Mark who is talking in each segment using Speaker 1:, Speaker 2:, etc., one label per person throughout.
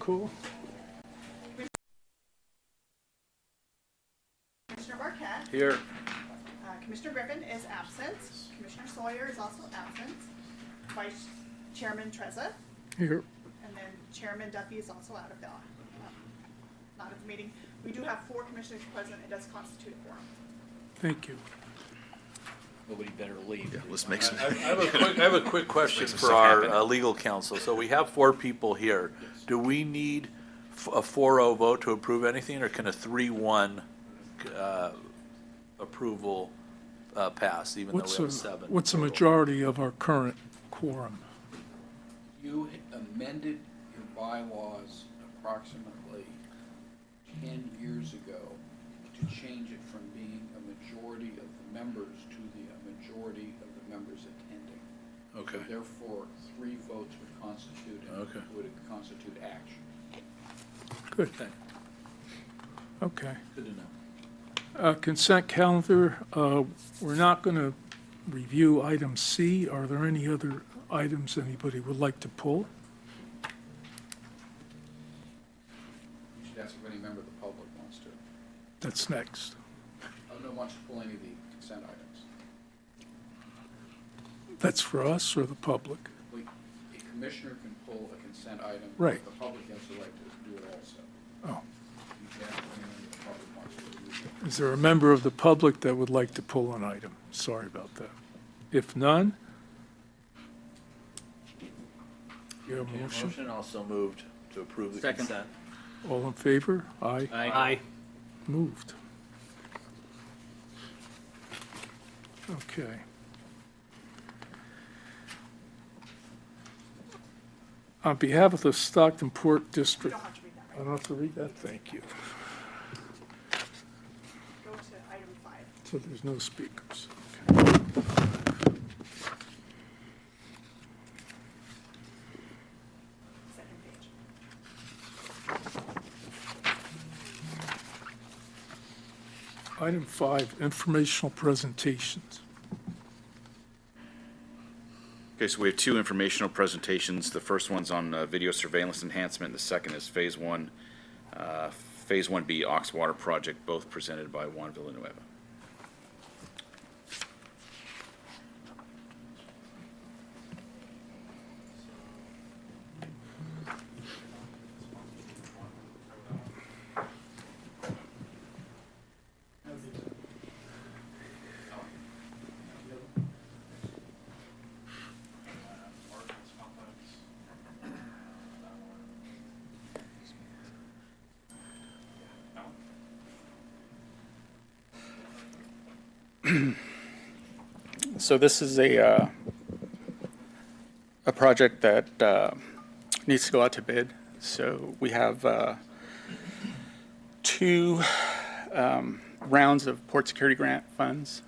Speaker 1: call.
Speaker 2: Commissioner Marquette.
Speaker 3: Here.
Speaker 2: Commissioner Griffin is absent. Commissioner Sawyer is also absent. Vice Chairman Trezza.
Speaker 1: Here.
Speaker 2: And then Chairman Duffy is also out of the, not at the meeting. We do have 4 commissioners present. It does constitute a quorum.
Speaker 1: Thank you.
Speaker 3: Nobody better leave.
Speaker 4: Yeah, let's make some.
Speaker 3: I have a quick question
Speaker 4: some
Speaker 3: for
Speaker 4: stuff
Speaker 3: our
Speaker 4: happen.
Speaker 3: legal counsel. So we have 4 people here. Do we need a 4-0 vote to approve anything, or can a 3-1 approval pass, even though we have 7?
Speaker 1: What's the majority of our current quorum?
Speaker 5: You amended your bylaws approximately 10 years ago to change it from being a majority of the members to the majority of the members attending.
Speaker 3: Okay.
Speaker 5: So therefore, 3 votes would constitute,
Speaker 3: Okay.
Speaker 5: would constitute action.
Speaker 1: Good.
Speaker 3: Okay.
Speaker 1: Okay.
Speaker 3: Good to know.
Speaker 1: Consent calendar, we're not going to review item C. Are there any other items anybody would like to pull?
Speaker 5: You should ask if any member of the public wants to.
Speaker 1: That's next.
Speaker 5: No, wants to pull any of the consent items.
Speaker 1: That's for us or the public?
Speaker 5: A commissioner can pull a consent item.
Speaker 1: Right.
Speaker 5: The public has the right to do it also.
Speaker 1: Oh.
Speaker 5: You should ask if any member of the public wants to review it.
Speaker 1: Is there a member of the public that would like to pull an item? Sorry about that. If none, you have a motion?
Speaker 3: Motion also moved to approve the
Speaker 6: Second.
Speaker 3: consent.
Speaker 1: All in favor? Aye.
Speaker 6: Aye.
Speaker 1: Moved. Okay. On behalf of the Stockton Port
Speaker 2: You
Speaker 1: District,
Speaker 2: don't have to read that,
Speaker 1: I
Speaker 2: right?
Speaker 1: don't have to read that, thank you.
Speaker 2: Go to item 5.
Speaker 1: So there's no speakers. Okay.
Speaker 2: Second page.
Speaker 1: Item 5, informational presentations.
Speaker 4: Okay, so we have 2 informational presentations. The first one's on video surveillance enhancement. The second is Phase 1, Phase 1B Oxwater project, both presented by Juan Villanueva.
Speaker 7: So this is a project that needs to go out to bid. So we have 2 rounds of port security grant funds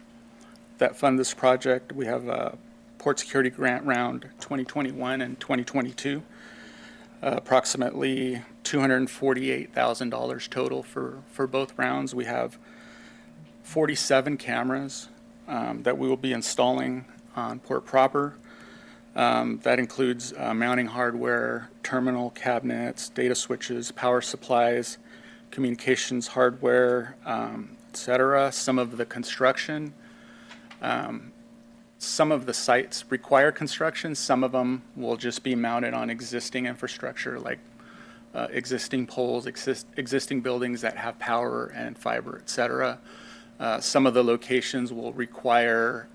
Speaker 7: that fund this project. We have a port security grant round 2021 and 2022, approximately $248,000 total for both rounds. We have 47 cameras that we will be installing on port proper. That includes mounting hardware, terminal cabinets, data switches, power supplies, communications hardware, et cetera. Some of the construction, some of the sites require construction. Some of them will just be mounted on existing infrastructure, like existing poles, existing buildings that have power and fiber, et cetera. Some of the locations will require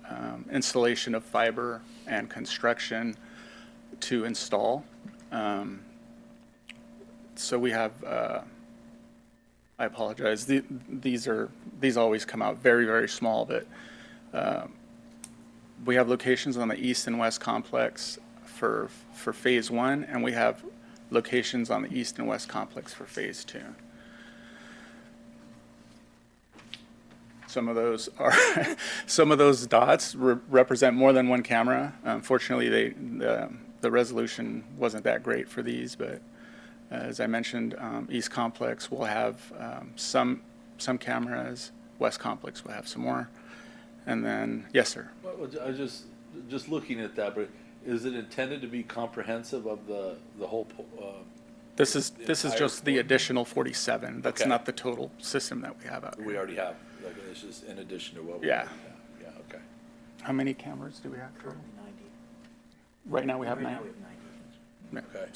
Speaker 7: installation of fiber and construction to install. So we have, I apologize, these always come out very, very small, but we have locations on the east and west complex for Phase 1, and we have locations on the east and west complex for Phase 2. Some of those are, some of those dots represent more than one camera. Unfortunately, the resolution wasn't that great for these, but as I mentioned, East Complex will have some cameras. West Complex will have some more. And then, yes, sir.
Speaker 3: Well, I just looking at that, but is it intended to be comprehensive of the whole
Speaker 7: This is
Speaker 3: entire
Speaker 7: just the
Speaker 3: floor?
Speaker 7: additional 47. That's
Speaker 3: Okay.
Speaker 7: not the total system that we have out
Speaker 3: We
Speaker 7: here.
Speaker 3: already have, like, this is in addition to what we.
Speaker 7: Yeah.
Speaker 3: Yeah, okay.
Speaker 7: How many cameras do we have total?
Speaker 6: 90.
Speaker 7: Right now, we have
Speaker 6: Right
Speaker 7: 9.
Speaker 6: now, we have 90.
Speaker 7: Yeah.
Speaker 3: Okay.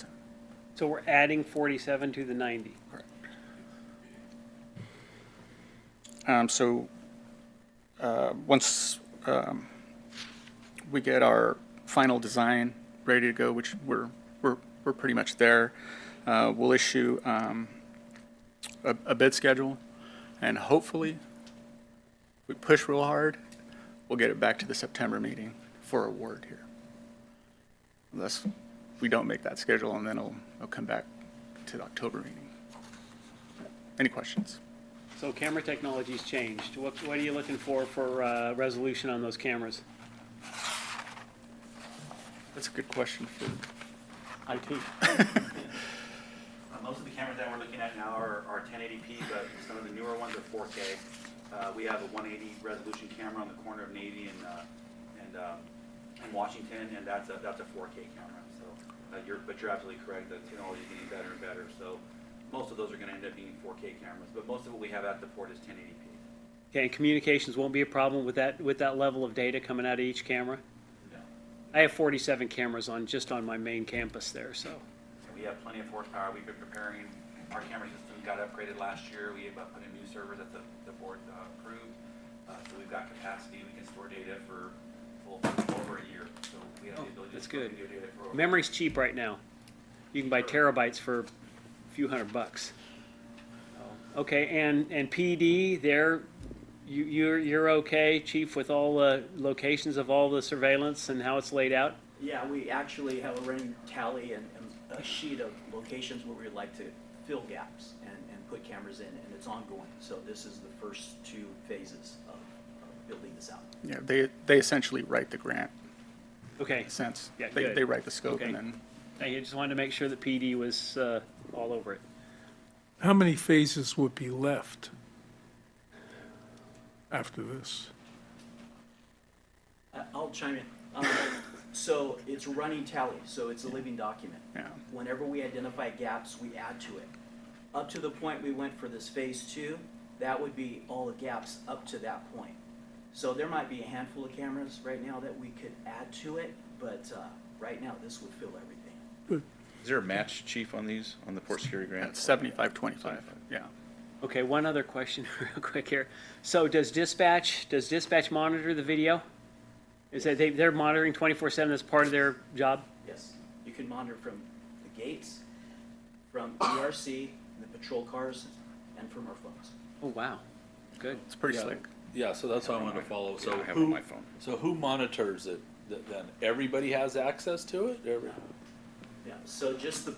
Speaker 8: So we're adding 47 to the 90.
Speaker 7: So, once we get our final design ready to go, which we're pretty much there, we'll issue a bid schedule, and hopefully, we push real hard, we'll get it back to the September meeting for award here. Unless we don't make that schedule, and then it'll come back to the October meeting. Any questions?
Speaker 8: So camera technology's changed. What are you looking for resolution on those cameras?
Speaker 7: That's a good question for IT.
Speaker 9: Most of the cameras that we're looking at now are 1080p, but some of the newer ones are 4K. We have a 180 resolution camera on the corner of Navy and Washington, and that's a 4K camera. So, but you're absolutely correct. The technology is getting better and better. So, most of those are going to end up being 4K cameras, but most of what we have at the port is 1080p.
Speaker 8: Okay, and communications won't be a problem with that level of data coming out of each camera?
Speaker 9: No.
Speaker 8: I have 47 cameras just on my main campus there, so.
Speaker 9: We have plenty of horsepower. We've been preparing. Our camera system got upgraded last year. We put in new servers that the board approved. So we've got capacity. We can store data for over a year. So we have the ability to
Speaker 8: That's
Speaker 9: store
Speaker 8: good.
Speaker 9: video data for over.
Speaker 8: Memory's cheap right now. You can buy terabytes for a few $100. Okay, and PD, you're okay, Chief, with all the locations of all the surveillance and how it's laid out?
Speaker 6: Yeah, we actually have a running tally and a sheet of locations where we'd like to fill gaps and put cameras in, and it's ongoing. So this is the first 2 phases of building this out.
Speaker 7: Yeah, they essentially write the grant,
Speaker 8: Okay,
Speaker 7: in a sense.
Speaker 8: Yeah,
Speaker 7: They
Speaker 8: good.
Speaker 7: write the scope
Speaker 8: Okay.
Speaker 7: and then,
Speaker 8: I just wanted to make sure that PD was all over it.
Speaker 1: How many phases would be left after this?
Speaker 6: I'll chime in. So it's a running tally, so it's a living document.
Speaker 7: yeah.
Speaker 6: Whenever we identify gaps, we add to it. Up to the point we went for this phase 2, that would be all the gaps up to that point. So there might be a handful of cameras right now that we could add to it, but right now this would fill everything.
Speaker 4: Is there a match, Chief, on these, on the port security grant?
Speaker 7: 75-25, yeah.
Speaker 8: Okay, one other question real quick here. So does dispatch monitor the video? Is that they're monitoring 24/7 as part of their job?
Speaker 6: Yes, you can monitor from the gates, from ERC, the patrol cars, and from our phones.
Speaker 8: Oh, wow, good.
Speaker 7: It's pretty
Speaker 3: Yeah.
Speaker 7: slick.
Speaker 3: Yeah, so that's what I wanted to follow.
Speaker 4: Yeah,
Speaker 3: So
Speaker 4: I have it on
Speaker 3: who,
Speaker 4: my phone.
Speaker 3: so who monitors it then? Everybody has access to it?
Speaker 6: Yeah, so just the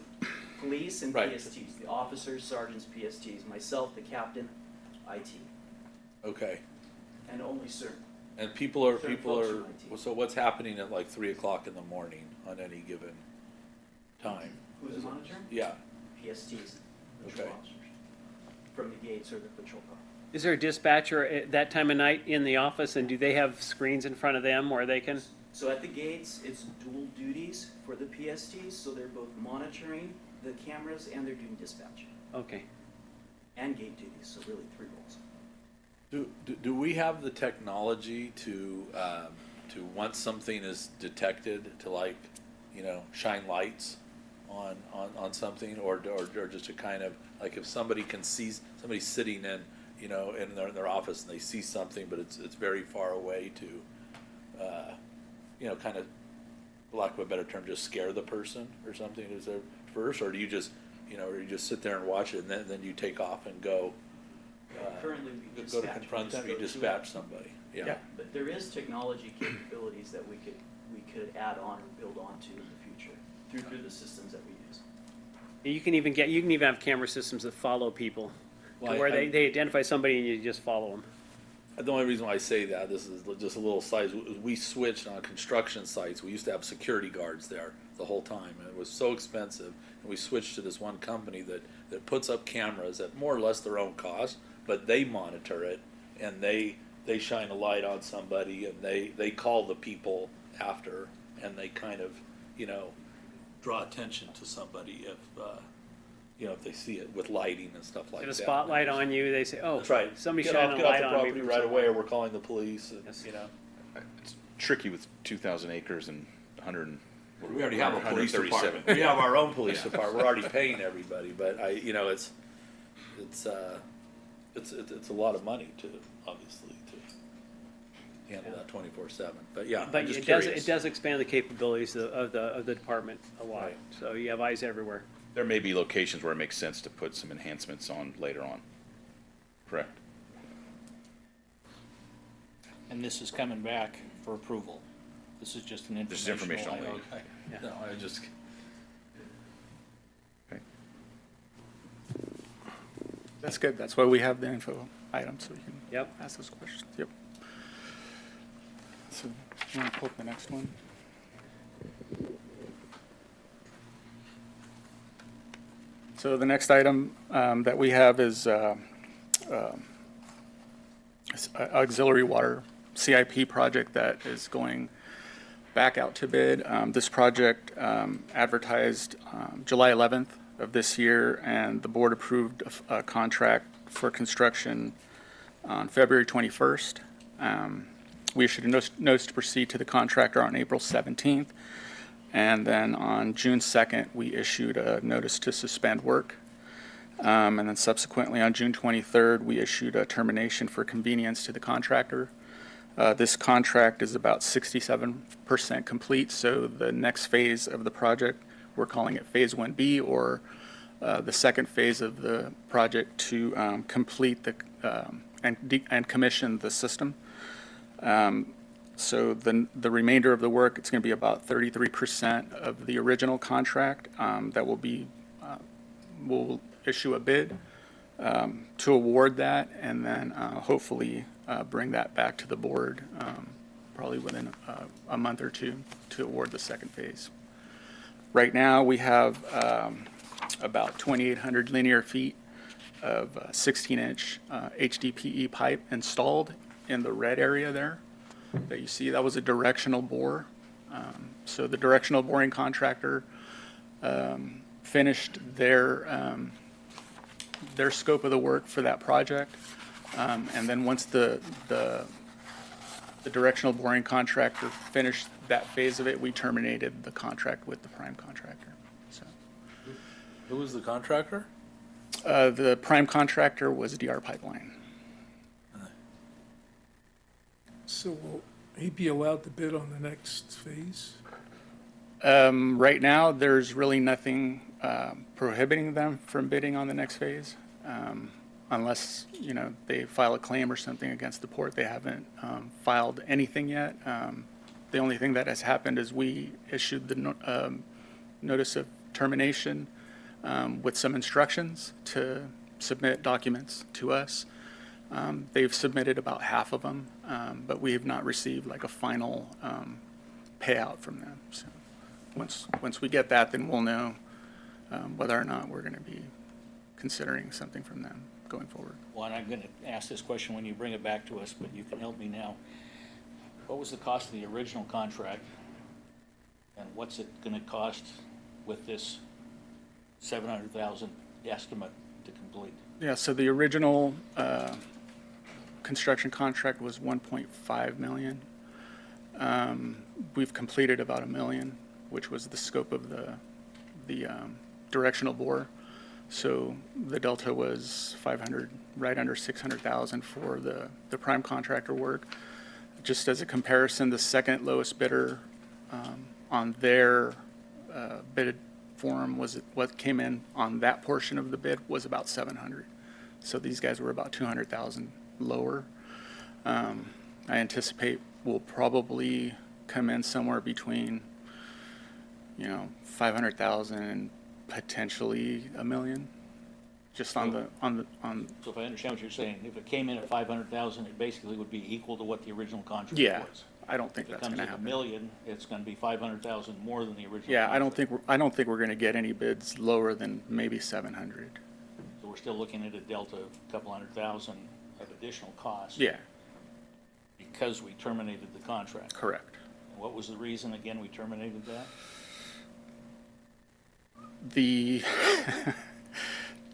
Speaker 6: police and
Speaker 3: Right.
Speaker 6: PSTs, the officers, sergeants, PSTs, myself, the captain, IT,
Speaker 3: Okay.
Speaker 6: and only certain.
Speaker 3: And people are,
Speaker 6: Certain folks from IT.
Speaker 3: so what's happening at like 3 o'clock in the morning on any given time?
Speaker 6: Who's monitoring?
Speaker 3: Yeah,
Speaker 6: PSTs, patrol
Speaker 3: Okay.
Speaker 6: officers, from the gates or the patrol car.
Speaker 8: Is there a dispatcher at that time of night in the office, and do they have screens in front of them where they can?
Speaker 6: So at the gates, it's dual duties for the PSTs, so they're both monitoring the cameras and they're doing dispatch
Speaker 8: Okay.
Speaker 6: and gate duties, so really 3 roles.
Speaker 3: do we have the technology to once something is detected, to like, shine lights on something, or just to kind of, like if somebody can see, somebody sitting in, in their office and they see something, but it's very far away to, kind of, for lack of a better term, just scare the person or something, is there first, or do you just, or you just sit there and watch it and then you take off and go,
Speaker 6: Currently, we
Speaker 3: go to
Speaker 6: dispatch.
Speaker 3: confront
Speaker 6: We
Speaker 3: them,
Speaker 6: just
Speaker 3: you
Speaker 6: go to
Speaker 3: dispatch
Speaker 6: it.
Speaker 3: somebody,
Speaker 7: Yeah.
Speaker 3: yeah.
Speaker 6: But there is technology capabilities that we could add on or build onto in the future through the systems that we use.
Speaker 8: You can even have camera systems that follow people, to
Speaker 3: Well,
Speaker 8: where
Speaker 3: I-
Speaker 8: they identify somebody and you just follow them.
Speaker 3: The only reason why I say that, this is just a little side, we switched on construction sites, we used to have security guards there the whole time, and it was so expensive, and we switched to this one company that puts up cameras at more or less their own cost, but they monitor it, and they shine a light on somebody, and they call the people after, and they kind of, draw attention to somebody you know, if they see it with lighting and stuff like
Speaker 8: Get
Speaker 3: that.
Speaker 8: a spotlight on you, they say, oh,
Speaker 3: That's right.
Speaker 8: somebody
Speaker 3: Get
Speaker 8: shining
Speaker 3: off-
Speaker 8: a
Speaker 3: get off
Speaker 8: light
Speaker 3: the
Speaker 8: on me.
Speaker 3: property
Speaker 8: from
Speaker 3: right
Speaker 8: somewhere.
Speaker 3: away, or we're calling the police, and,
Speaker 8: Yes.
Speaker 3: you know.
Speaker 4: It's tricky with 2,000 acres and 100 and.
Speaker 3: We already have a police
Speaker 4: 137.
Speaker 3: department. We have our own police department. We're already paying everybody, but you know, it's a lot of money to, obviously, to handle that 24/7. But yeah,
Speaker 8: But
Speaker 3: I'm just
Speaker 8: it does,
Speaker 3: curious.
Speaker 8: it does expand the capabilities of the department a lot.
Speaker 3: Right.
Speaker 8: So you have eyes everywhere.
Speaker 4: There may be locations where it makes sense to put some enhancements on later on. Correct.
Speaker 10: And this is coming back for approval. This is just an
Speaker 4: This is
Speaker 10: informational
Speaker 4: informational
Speaker 10: item.
Speaker 4: only.
Speaker 3: No, I just.
Speaker 4: Okay.
Speaker 7: That's good. That's why we have the info item, so we can
Speaker 8: Yep.
Speaker 7: ask those questions. Yep. So, you want to pull up the next one? So the next item that we have is auxiliary water CIP project that is going back out to bid. This project advertised July 11th of this year, and the board approved a contract for construction on February 21st. We issued a notice to proceed to the contractor on April 17th, and then on June 2nd, we issued a notice to suspend work. And then subsequently, on June 23rd, we issued a termination for convenience to the contractor. This contract is about 67% complete, so the next phase of the project, we're calling it Phase 1B, or the second phase of the project to complete and commission the system. So the remainder of the work, it's going to be about 33% of the original contract that will be, we'll issue a bid to award that, and then hopefully bring that back to the board probably within a month or two to award the second phase. Right now, we have about 2,800 linear feet of 16-inch HDPE pipe installed in the red area there that you see. That was a directional bore. So the directional boring contractor finished their scope of the work for that project. And then once the directional boring contractor finished that phase of it, we terminated the contract with the prime contractor. So
Speaker 3: Who was the contractor?
Speaker 7: the prime contractor was DR Pipeline.
Speaker 1: So will he be allowed to bid on the next phase?
Speaker 7: Right now, there's really nothing prohibiting them from bidding on the next phase. Unless, you know, they file a claim or something against the port. They haven't filed anything yet. The only thing that has happened is we issued the notice of termination with some instructions to submit documents to us. They've submitted about half of them, but we have not received like a final payout from them. So once we get that, then we'll know whether or not we're going to be considering something from them going forward.
Speaker 10: Well, and I'm going to ask this question when you bring it back to us, but you can help me now. What was the cost of the original contract? And what's it going to cost with this 700,000 estimate to complete?
Speaker 7: Yeah, so the original construction contract was 1.5 million. We've completed about $1 million, which was the scope of the directional bore. So the delta was 500, right under 600,000 for the prime contractor work. Just as a comparison, the second lowest bidder on their bid form was what came in on that portion of the bid was about 700. So these guys were about 200,000 lower. I anticipate we'll probably come in somewhere between, 500,000 and potentially $1 million, just on the.
Speaker 10: So if I understand what you're saying, if it came in at 500,000, it basically would be equal to what the original contract
Speaker 7: Yeah,
Speaker 10: was.
Speaker 7: I don't think
Speaker 10: If it
Speaker 7: that's
Speaker 10: comes
Speaker 7: going to
Speaker 10: at $1
Speaker 7: happen.
Speaker 10: million, it's going to be 500,000 more than the original.
Speaker 7: Yeah, I don't
Speaker 10: contract.
Speaker 7: think we're going to get any bids lower than maybe 700.
Speaker 10: So we're still looking at a delta of a couple $100,000 of additional cost.
Speaker 7: Yeah,
Speaker 10: Because we terminated the contract.
Speaker 7: correct.
Speaker 10: What was the reason, again, we terminated that?
Speaker 7: The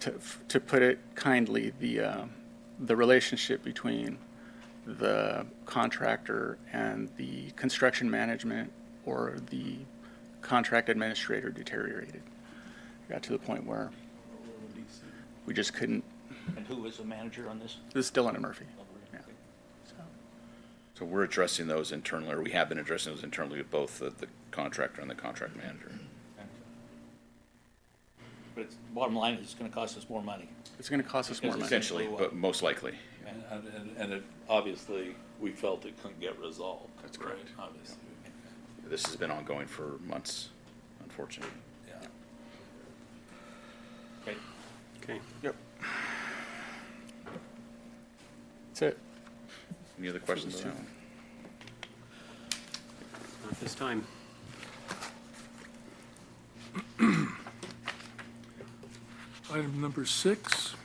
Speaker 7: to put it kindly, the relationship between the contractor and the construction management or the contract administrator deteriorated. Got to the point where we just couldn't.
Speaker 10: And who is the manager on this?
Speaker 7: This is Dillon and Murphy. Yeah.
Speaker 4: So we're addressing those internally, or we have been addressing those internally with both the contractor and the contract manager.
Speaker 10: But it's, bottom line, it's gonna cost us more money.
Speaker 7: It's going to cost us more money.
Speaker 4: Essentially, but most likely.
Speaker 3: And it, obviously, we felt it couldn't get resolved.
Speaker 4: That's correct.
Speaker 3: Right, obviously,
Speaker 4: This has been ongoing for months, unfortunately.
Speaker 3: yeah.
Speaker 10: Okay.
Speaker 8: Okay.
Speaker 7: Yep. That's it.
Speaker 4: Any other questions on that one?
Speaker 8: Not this time.
Speaker 1: Item number 6.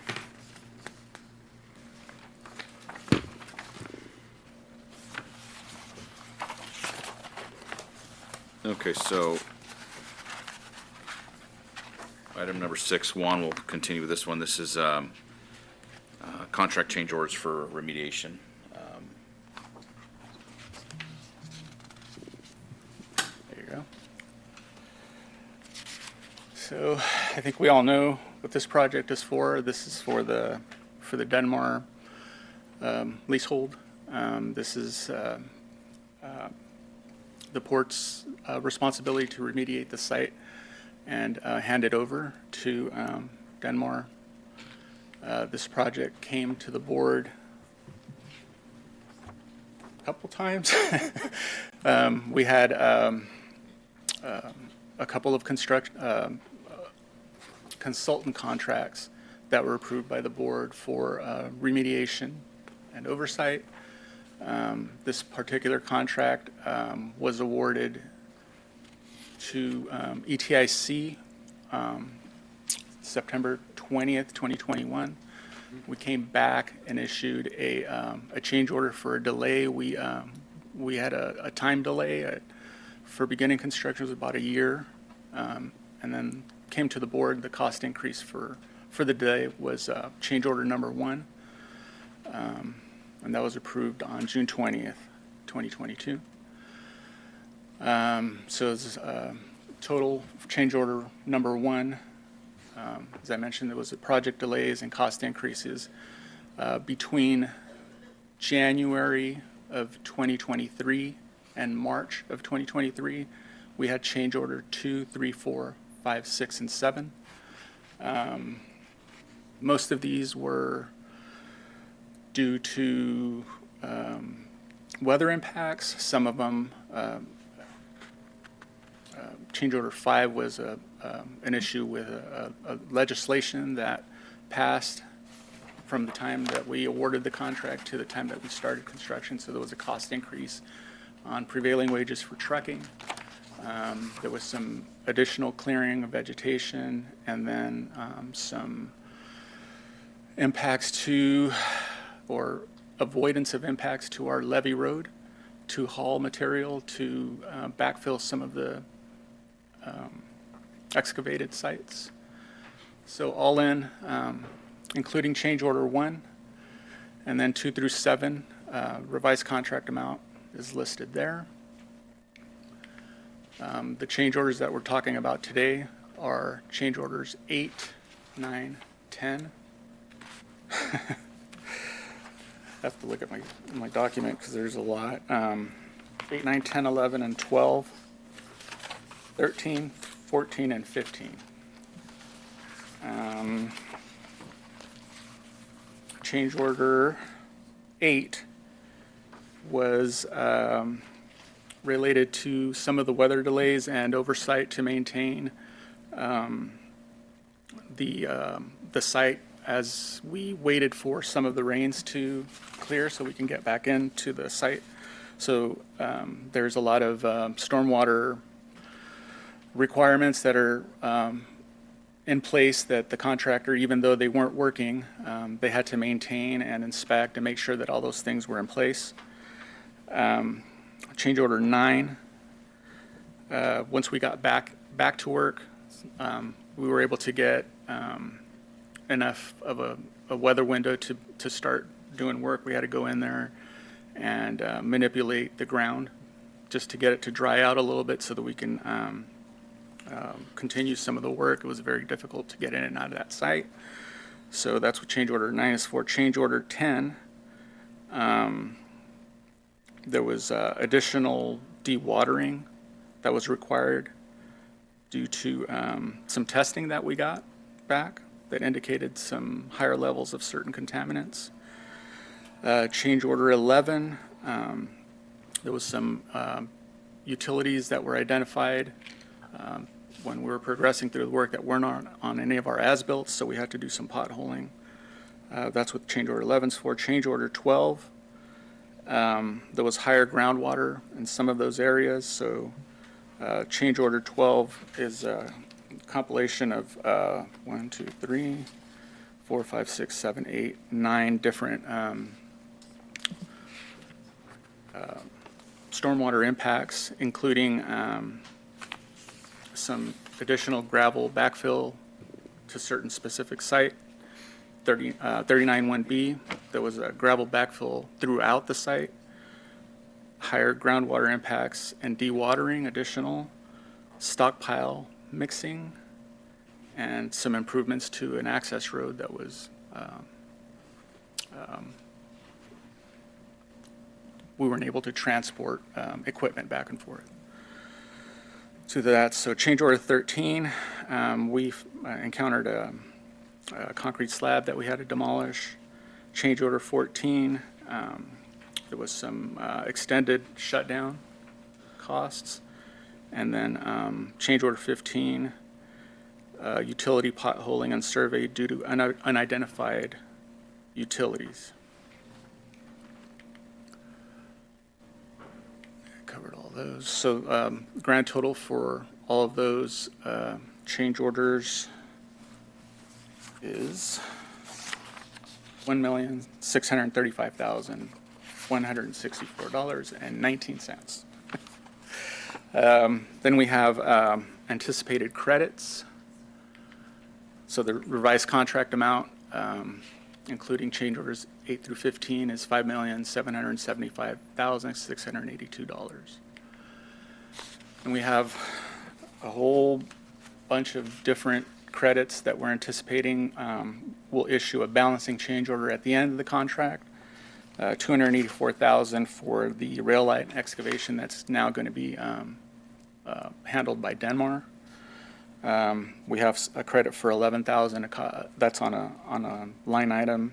Speaker 4: Okay, so item number 6, Juan, we'll continue with this one. This is contract change orders for remediation.
Speaker 7: There you go. So I think we all know what this project is for. This is for the Denmark leasehold. This is the port's responsibility to remediate the site and hand it over to Denmark. This project came to the board a couple times. We had a couple of consultant contracts that were approved by the board for remediation and oversight. This particular contract was awarded to ETIC September 20th, 2021. We came back and issued a change order for a delay. We had a time delay for beginning construction was about a year, and then came to the board. The cost increase for the delay was change order number 1. And that was approved on June 20th, 2022. So it's total change order number 1. As I mentioned, there was project delays and cost increases between January of 2023 and March of 2023. We had change order 2, 3, 4, 5, 6, and 7. Most of these were due to weather impacts. Some of them, change order 5 was an issue with a legislation that passed from the time that we awarded the contract to the time that we started construction. So there was a cost increase on prevailing wages for trucking. There was some additional clearing of vegetation, and then some impacts to, or avoidance of impacts to our levee road, to haul material, to backfill some of the excavated sites. So all in, including change order 1, and then 2 through 7, revised contract amount is listed there. The change orders that we're talking about today are change orders 8, 9, 10. I have to look at my document because there's a lot. 8, 9, 10, 11, and 12, 13, 14, and 15. Change order 8 was related to some of the weather delays and oversight to maintain the site as we waited for some of the rains to clear so we can get back into the site. So there's a lot of stormwater requirements that are in place that the contractor, even though they weren't working, they had to maintain and inspect and make sure that all those things were in place. Change order 9, once we got back to work, we were able to get enough of a weather window to start doing work. We had to go in there and manipulate the ground just to get it to dry out a little bit so that we can continue some of the work. It was very difficult to get in and out of that site. So that's what change order 9 is for. Change order 10, there was additional dewatering that was required due to some testing that we got back that indicated some higher levels of certain contaminants. Change order 11, there was some utilities that were identified when we were progressing through the work that weren't on any of our as-built, so we had to do some potholing. That's what change order 11 is for. Change order 12, there was higher groundwater in some of those areas, so change order 12 is a compilation of 1, 2, 3, 4, 5, 6, 7, 8, 9 different stormwater impacts, including some additional gravel backfill to certain specific site. 39-1B, there was a gravel backfill throughout the site, higher groundwater impacts and dewatering additional, stockpile mixing, and some improvements to an access road that was we weren't able to transport equipment back and forth to that. So change order 13, we've encountered a concrete slab that we had to demolish. Change order 14, there was some extended shutdown costs. And then change order 15, utility potholing unsurveyed due to unidentified utilities. Covered all those. So grand total for all of those change orders is $1,635,164.19. Then we have anticipated credits. So the revised contract amount, including change orders 8 through 15, is $5,775,682. And we have a whole bunch of different credits that we're anticipating. We'll issue a balancing change order at the end of the contract. $284,000 for the rail line excavation that's now going to be handled by Denmark. We have a credit for $11,000. That's on a line item.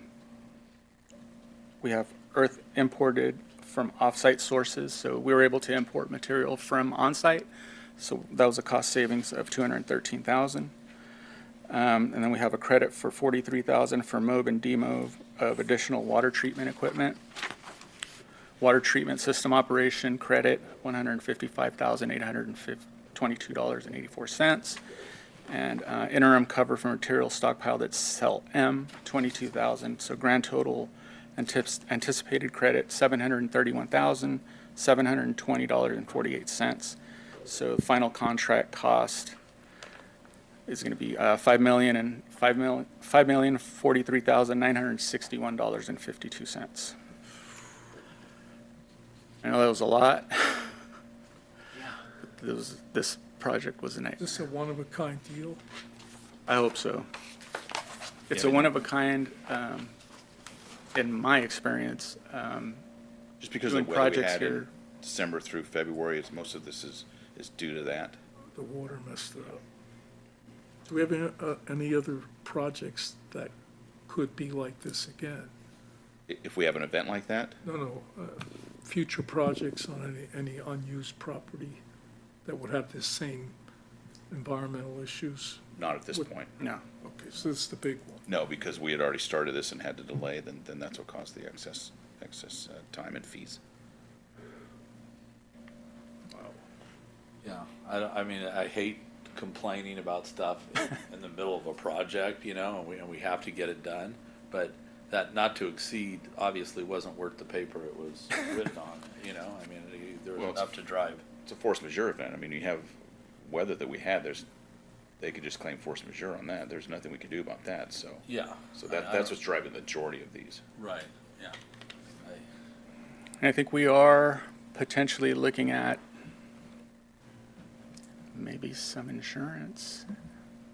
Speaker 7: We have earth imported from off-site sources, so we were able to import material from on-site. So that was a cost savings of $213,000. And then we have a credit for $43,000 for MOB and DMOB of additional water treatment equipment. Water treatment system operation credit, $155,822.84. And interim cover for material stockpiled at Cell M, $22,000. So grand total anticipated credit, $731,720.48. So final contract cost is going to be $5,043,961.52. I know that was a lot. This project was
Speaker 1: Is this a one-of-a-kind deal?
Speaker 7: I hope so. It's a one-of-a-kind, in my experience.
Speaker 4: Just because
Speaker 7: Doing
Speaker 4: of the weather we
Speaker 7: projects
Speaker 4: had
Speaker 7: here.
Speaker 4: in December through February, most of this is due to that.
Speaker 1: The water messed it up. Do we have any other projects that could be like this again?
Speaker 4: If we have an event like that,
Speaker 1: No, future projects on any unused property that would have this same environmental issues?
Speaker 4: not at this
Speaker 1: Would-
Speaker 4: point.
Speaker 7: No.
Speaker 1: Okay, so this is the big one.
Speaker 4: No, because we had already started this and had to delay, then that's what caused the excess time and fees.
Speaker 3: Yeah, I mean, I hate complaining about stuff in the middle of a project, you know, and we have to get it done. But that not to exceed obviously wasn't worth the paper it was written on, you know, I mean, there was
Speaker 4: Well,
Speaker 3: enough to drive.
Speaker 4: It's a force majeure event. I mean, you have weather that we had, there's they could just claim force majeure on that. There's nothing we can do about that, so.
Speaker 3: Yeah.
Speaker 4: So that's what's driving the majority of these.
Speaker 3: Right, yeah.
Speaker 7: And I think we are potentially looking at maybe some insurance.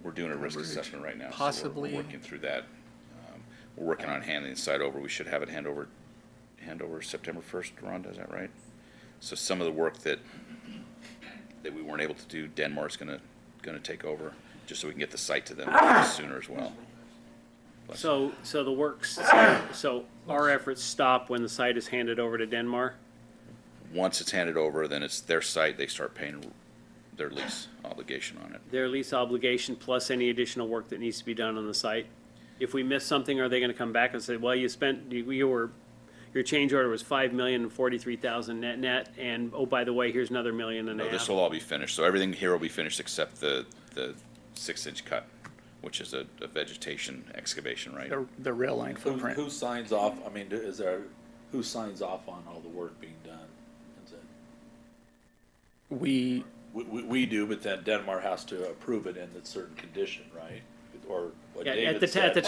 Speaker 4: We're doing a risk
Speaker 7: Coverage,
Speaker 4: assessment right now. So
Speaker 7: possibly.
Speaker 4: we're working through that. We're working on handing the site over. We should have it hand over September 1st, Rhonda, is that right? So some of the work that we weren't able to do, Denmark's gonna take over, just so we can get the site to them sooner as well.
Speaker 8: So the works, so our efforts stop when the site is handed over to Denmark?
Speaker 4: Once it's handed over, then it's their site, they start paying their lease obligation on it.
Speaker 8: Their lease obligation plus any additional work that needs to be done on the site? If we miss something, are they gonna come back and say, well, your change order was $5,043,000 net, and oh, by the way, here's another $1.5 million?
Speaker 4: No, this will all be finished, so everything here will be finished except the 6-inch cut, which is a vegetation excavation, right?
Speaker 7: The rail line
Speaker 3: Who,
Speaker 7: footprint.
Speaker 3: who signs off, I mean, who signs off on all the work being done? Is it,
Speaker 7: We,
Speaker 3: we do, but then Denmark has to approve it in a certain condition, right? Or what
Speaker 8: Yeah,
Speaker 3: David
Speaker 8: at the
Speaker 3: said.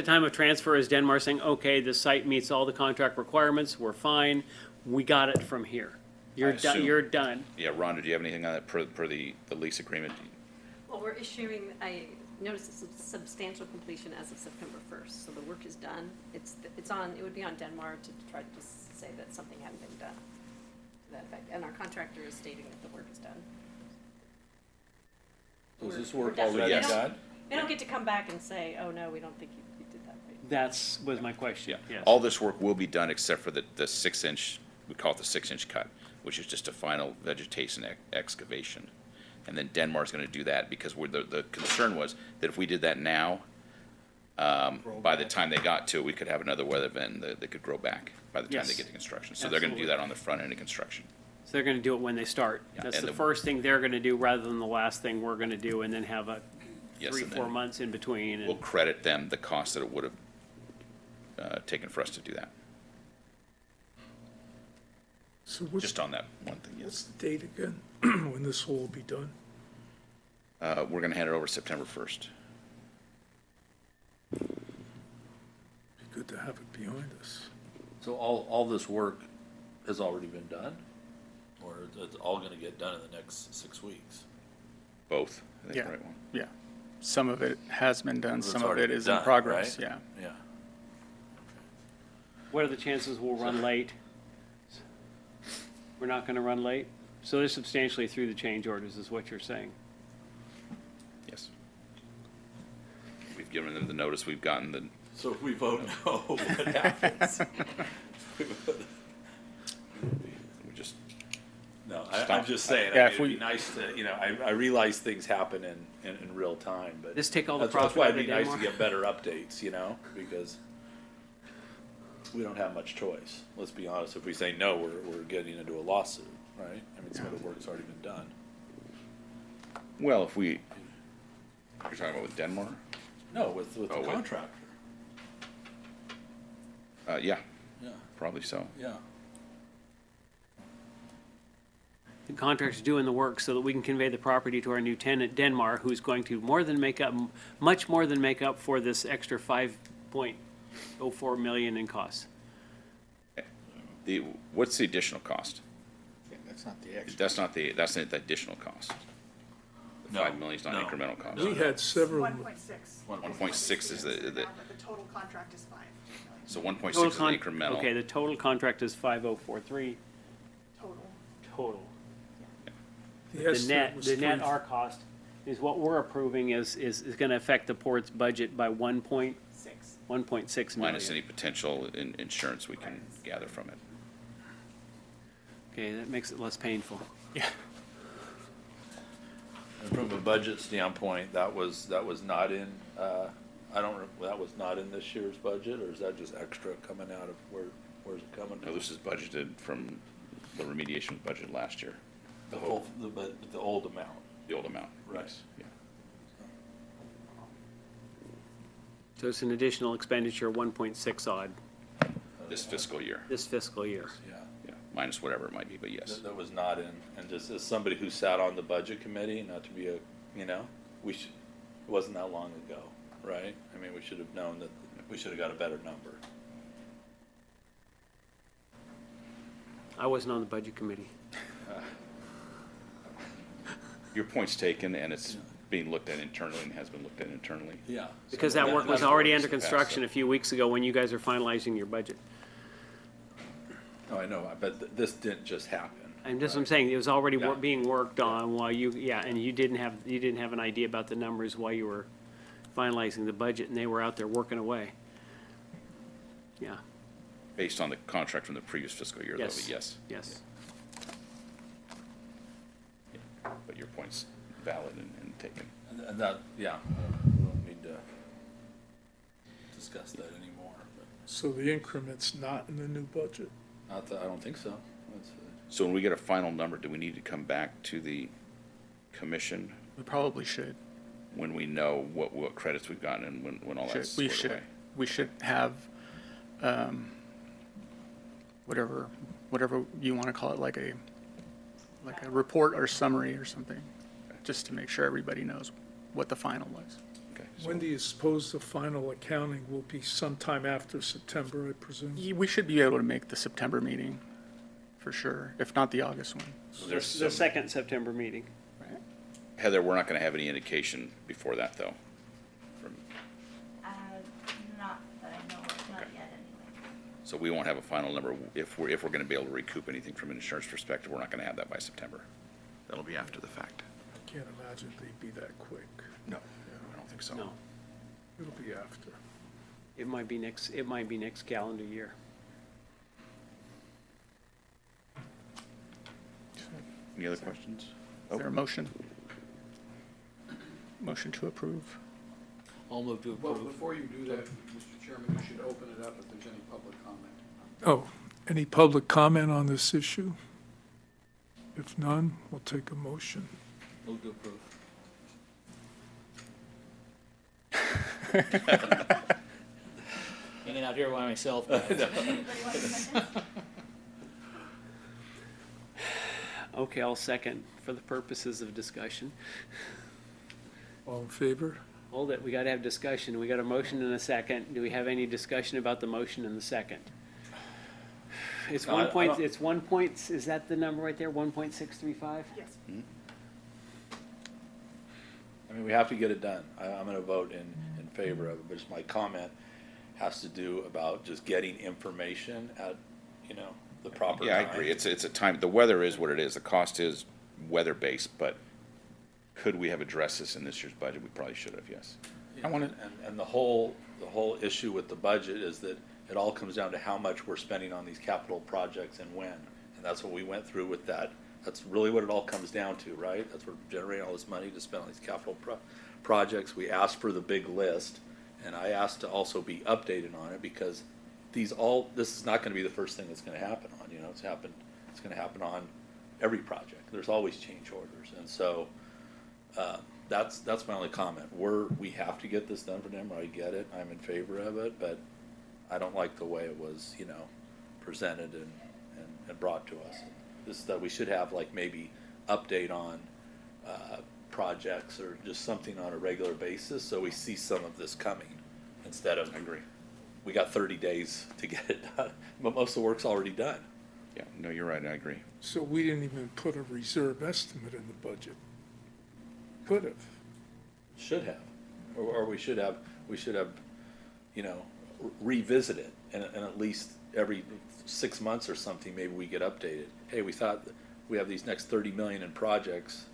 Speaker 8: time of transfer, is Denmark saying, okay, the site meets all the contract requirements, we're fine, we got it from here. You're done,
Speaker 4: assume-
Speaker 8: you're done.
Speaker 4: Yeah, Rhonda, do you have anything on that per the lease agreement?
Speaker 11: Well, we're issuing a notice of substantial completion as of September 1st, so the work is done. It's on, it would be on Denmark to try to just say that something hadn't been done to that effect. And our contractor is stating that the work is done.
Speaker 3: So is this
Speaker 11: We're
Speaker 3: work
Speaker 11: definitely-
Speaker 3: already
Speaker 4: yes.
Speaker 3: done?
Speaker 11: They don't get to come back and say, oh, no, we don't think you did that right.
Speaker 8: That's, was my question,
Speaker 4: Yeah.
Speaker 8: yes.
Speaker 4: All this work will be done except for the 6-inch, we call it the 6-inch cut, which is just a final vegetation excavation. And then Denmark's gonna do that because the concern was that if we did that now, by the time they got to it, we could have another weather event that they could grow back by the time they
Speaker 8: Yes.
Speaker 4: get to construction. So they're gonna do
Speaker 8: Absolutely.
Speaker 4: that on the front end of construction.
Speaker 8: So they're gonna do it when they start.
Speaker 4: Yeah,
Speaker 8: That's
Speaker 4: and
Speaker 8: the
Speaker 4: the-
Speaker 8: first thing they're gonna do rather than the last thing we're gonna do, and then have a
Speaker 4: Yes,
Speaker 8: 3-4
Speaker 4: and
Speaker 8: months in between.
Speaker 4: then we'll
Speaker 8: And
Speaker 4: credit them the cost that it would have taken for us to do that,
Speaker 1: So what's,
Speaker 4: just on that one thing,
Speaker 1: what's
Speaker 4: yes.
Speaker 1: the date again, when this will all be done?
Speaker 4: We're gonna hand it over September 1st.
Speaker 1: Be good to have it behind us.
Speaker 3: So all this work has already been done? Or it's all gonna get done in the next 6 weeks?
Speaker 4: Both, I think,
Speaker 7: Yeah.
Speaker 4: the right one.
Speaker 7: yeah, some of it has been done,
Speaker 3: It's
Speaker 7: some of
Speaker 3: already
Speaker 7: it
Speaker 3: been
Speaker 7: is in
Speaker 3: done,
Speaker 7: progress,
Speaker 3: right?
Speaker 7: yeah.
Speaker 3: Yeah.
Speaker 8: what are the chances we'll run late? We're not gonna run late? So they're substantially through the change orders, is what you're saying?
Speaker 4: Yes. We've given them the notice, we've gotten the,
Speaker 3: So if we vote no, what happens?
Speaker 4: we just,
Speaker 3: No, I'm
Speaker 4: Stop.
Speaker 3: just saying,
Speaker 7: Yeah,
Speaker 3: I
Speaker 7: if
Speaker 3: mean, it'd
Speaker 7: we-
Speaker 3: be nice to, I realize things happen in real time, but.
Speaker 8: Just take all the
Speaker 3: that's
Speaker 8: profit
Speaker 3: why
Speaker 8: out
Speaker 3: it'd
Speaker 8: of
Speaker 3: be nice to
Speaker 8: Denmark?
Speaker 3: get better updates, because we don't have much choice. Let's be honest, if we say no, we're getting into a lawsuit, right? I mean, some of the work's already been done.
Speaker 4: well, if we, you're talking about with Denmark?
Speaker 3: No, with the
Speaker 4: Oh, with-
Speaker 3: contractor,
Speaker 4: Yeah,
Speaker 3: yeah,
Speaker 4: probably so.
Speaker 3: yeah.
Speaker 8: The contractor's doing the work so that we can convey the property to our new tenant, Denmark, who's going to much more than make up for this extra $5.04 million in costs.
Speaker 4: What's the additional cost?
Speaker 10: That's not the extra.
Speaker 4: That's not the additional cost. The
Speaker 3: No,
Speaker 4: 5 million's not
Speaker 3: no.
Speaker 4: incremental cost.
Speaker 1: We had several,
Speaker 2: 1.6.
Speaker 4: 1.6 is the,
Speaker 2: But the total contract is 5 million
Speaker 4: so 1.6
Speaker 8: Total
Speaker 4: is the
Speaker 8: con-
Speaker 4: incremental.
Speaker 8: Okay, the total contract is 5,043
Speaker 2: total.
Speaker 8: total.
Speaker 1: the
Speaker 8: The
Speaker 1: estimate
Speaker 8: net,
Speaker 1: was
Speaker 8: the net,
Speaker 1: 3.
Speaker 8: our cost is what we're approving is gonna affect the port's budget by 1.6
Speaker 2: 6.
Speaker 8: million.
Speaker 4: Minus any potential insurance we can gather from it.
Speaker 8: Okay, that makes it less painful.
Speaker 3: And from a budget standpoint, that was not in, that was not in this year's budget, or is that just extra coming out of, where's it coming
Speaker 4: No,
Speaker 3: from?
Speaker 4: this is budgeted from the remediation budget last year,
Speaker 3: The whole, the old amount.
Speaker 4: the old amount.
Speaker 3: Right.
Speaker 4: Yes, yeah.
Speaker 8: So it's an additional expenditure, 1.6 odd
Speaker 4: This fiscal year,
Speaker 8: this fiscal year.
Speaker 3: Yeah.
Speaker 4: yeah, minus whatever it might be, but yes.
Speaker 3: That was not in, and just as somebody who sat on the budget committee, not to be we should, It wasn't that long ago, right? I mean, we should have known that, we should have got a better number.
Speaker 8: I wasn't on the budget committee.
Speaker 4: Your point's taken, and it's being looked at internally and has been looked at internally.
Speaker 3: Yeah.
Speaker 8: Because that work was already under construction a
Speaker 4: So-
Speaker 8: few weeks ago when you guys are finalizing your budget.
Speaker 3: Oh, I know, but this didn't just happen.
Speaker 8: I'm just, I'm saying, it was already
Speaker 3: Yeah.
Speaker 8: being worked on while you, yeah, and you didn't have an idea about the numbers while you were finalizing the budget, and they were out there working away. Yeah,
Speaker 4: Based on the contract from the previous fiscal year, though,
Speaker 8: Yes.
Speaker 4: yes.
Speaker 8: yes.
Speaker 4: But your point's valid and taken.
Speaker 3: And that, yeah, we don't need to discuss that anymore, but
Speaker 1: So the increment's not in the new budget?
Speaker 3: not that, I don't think so. That's,
Speaker 4: So when we get a final number, do we need to come back to the commission
Speaker 7: We probably should.
Speaker 4: when we know what credits we've gotten and when all that's
Speaker 7: We
Speaker 4: squared
Speaker 7: should,
Speaker 4: away?
Speaker 7: we should have, whatever you want to call it, like a report or summary or something, just to make sure everybody knows what the final was.
Speaker 4: Okay, so-
Speaker 1: When do you suppose the final accounting will be? Sometime after September, I presume?
Speaker 7: We should be able to make the September meeting, for sure, if not the August one.
Speaker 4: there's
Speaker 8: The
Speaker 4: some-
Speaker 8: second September meeting.
Speaker 4: Heather, we're not gonna have any indication before that, though. From-
Speaker 12: Not that I know of, not yet anyway.
Speaker 4: So we won't have a final number. If we're gonna be able to recoup anything from an insurance perspective, we're not gonna have that by September. That'll be after the fact.
Speaker 1: I can't imagine they'd be that quick.
Speaker 4: No, I don't think so.
Speaker 8: No,
Speaker 1: It'll be after.
Speaker 8: it might be next calendar year.
Speaker 4: Any other questions?
Speaker 7: Is there a motion? Motion to approve?
Speaker 10: I'll move to
Speaker 5: Well,
Speaker 10: approve.
Speaker 5: before you do that, Mr. Chairman, you should open it up if there's any public comment.
Speaker 1: Oh, any public comment on this issue? If none, we'll take a motion.
Speaker 10: Move to approve. Hanging out here by myself.
Speaker 2: Anybody want to second?
Speaker 8: Okay, I'll second for the purposes of discussion.
Speaker 1: All in favor?
Speaker 8: Hold it, we gotta have discussion. We got a motion and a second. Do we have any discussion about the motion and the second? It's
Speaker 3: No, I don't-
Speaker 8: it's 1 point, is that the number right there, 1.635?
Speaker 2: Yes.
Speaker 3: I mean, we have to get it done. I'm gonna vote in favor of it, but just my comment has to do about just getting information at, the proper time.
Speaker 4: Yeah, I agree. It's a time, the weather is what it is. The cost is weather-based, but could we have addressed this in this year's budget? We probably should have, yes. I wanna-
Speaker 3: And the whole issue with the budget is that it all comes down to how much we're spending on these capital projects and when. And that's what we went through with that. That's really what it all comes down to, right? That's what we're generating all this money to spend on these capital projects. We asked for the big list, and I asked to also be updated on it because this is not gonna be the first thing that's gonna happen on, it's gonna happen on every project. There's always change orders, and so, that's my only comment. We have to get this done for Denver, I get it, I'm in favor of it, but I don't like the way it was, presented and brought to us. This, that we should have like maybe update on, projects or just something on a regular basis, so we see some of this coming, instead of.
Speaker 4: I agree.
Speaker 3: We got 30 days to get it done, but most of the work's already done.
Speaker 4: Yeah, no, you're right. I agree.
Speaker 1: So we didn't even put a reserve estimate in the budget. Could have.
Speaker 3: Should have, or we should have, revisit it, and at least every 6 months or something, maybe we get updated. Hey, we thought that we have these next 30 million in projects,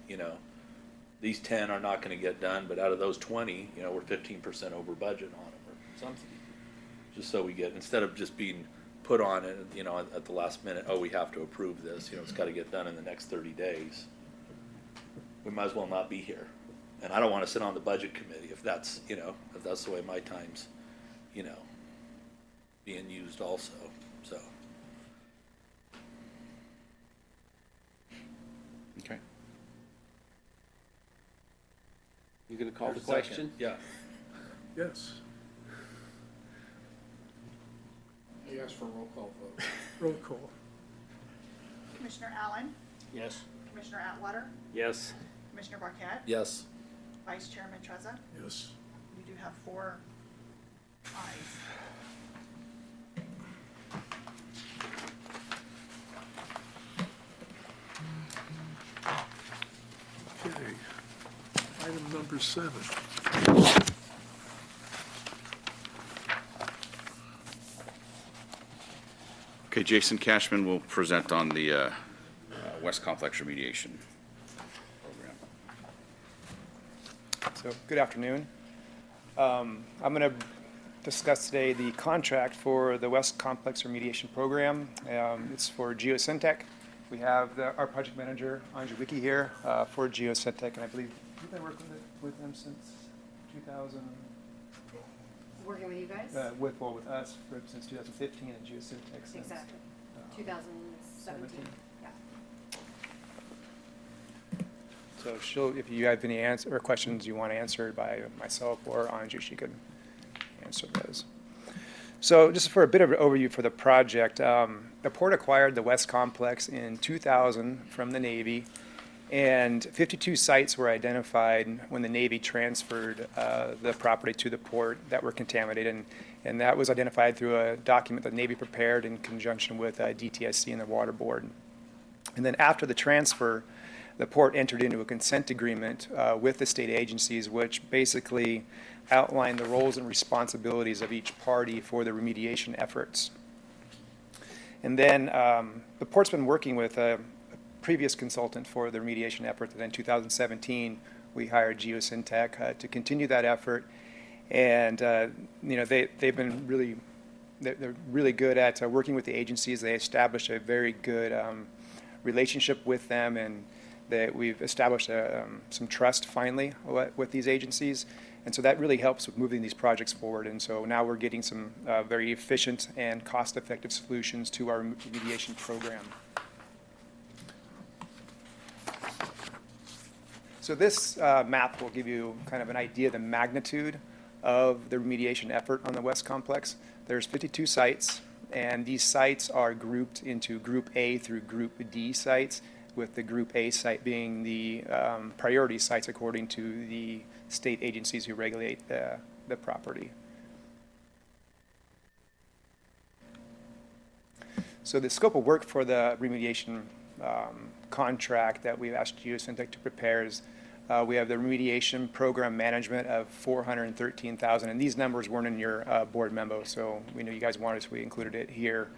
Speaker 3: these 10 are not gonna get done, but out of those 20, we're 15% over budget on them, or something. Just so we get, instead of just being put on it, at the last minute, oh, we have to approve this, it's gotta get done in the next 30 days. We might as well not be here. And I don't wanna sit on the budget committee if that's the way my time's, being used also, so.
Speaker 4: Okay.
Speaker 8: You gonna call the
Speaker 3: There's a second.
Speaker 8: question?
Speaker 3: Yeah.
Speaker 1: Yes.
Speaker 5: He asked for a roll call vote.
Speaker 1: Roll call.
Speaker 2: Commissioner Allen,
Speaker 10: Yes.
Speaker 2: Commissioner Atwater,
Speaker 8: Yes.
Speaker 2: Commissioner Barquette,
Speaker 3: Yes.
Speaker 2: Vice Chairman Trezza.
Speaker 1: Yes.
Speaker 2: We do have 4 ayes.
Speaker 1: Okay. Item number 7.
Speaker 4: Okay, Jason Cashman will present on the West Complex remediation program.
Speaker 13: So, good afternoon. I'm going to discuss today the contract for the West Complex Remediation Program. It's for Geosyntec. We have our project manager, Anju Wiki, here for Geosyntec, and I believe you've been working with them since 2000,
Speaker 11: Working with you guys?
Speaker 13: with us since 2015, and Geosyntec since
Speaker 11: Exactly. 2017. Yeah.
Speaker 13: So if you have any answer or questions you want answered by myself or Anju, she could answer those. So just for a bit of an overview for the project, the port acquired the West Complex in 2000 from the Navy, and 52 sites were identified when the Navy transferred the property to the port that were contaminated, and that was identified through a document the Navy prepared in conjunction with DTSC and the Water Board. And then after the transfer, the port entered into a consent agreement with the state agencies, which basically outlined the roles and responsibilities of each party for the remediation efforts. And then the port's been working with a previous consultant for the remediation effort, and in 2017, we hired Geosyntec to continue that effort. And they've been really, they're really good at working with the agencies. They established a very good relationship with them, and that we've established some trust finally with these agencies. And so that really helps with moving these projects forward. And so now we're getting some very efficient and cost-effective solutions to our remediation program. So this map will give you kind of an idea of the magnitude of the remediation effort on the West Complex. There's 52 sites, and these sites are grouped into Group A through Group D sites, with the Group A site being the priority sites according to the state agencies who regulate the property. So the scope of work for the remediation contract that we've asked Geosyntec to prepare is we have the remediation program management of $413,000, and these numbers weren't in your board memo, so we know you guys wanted, so we included it here.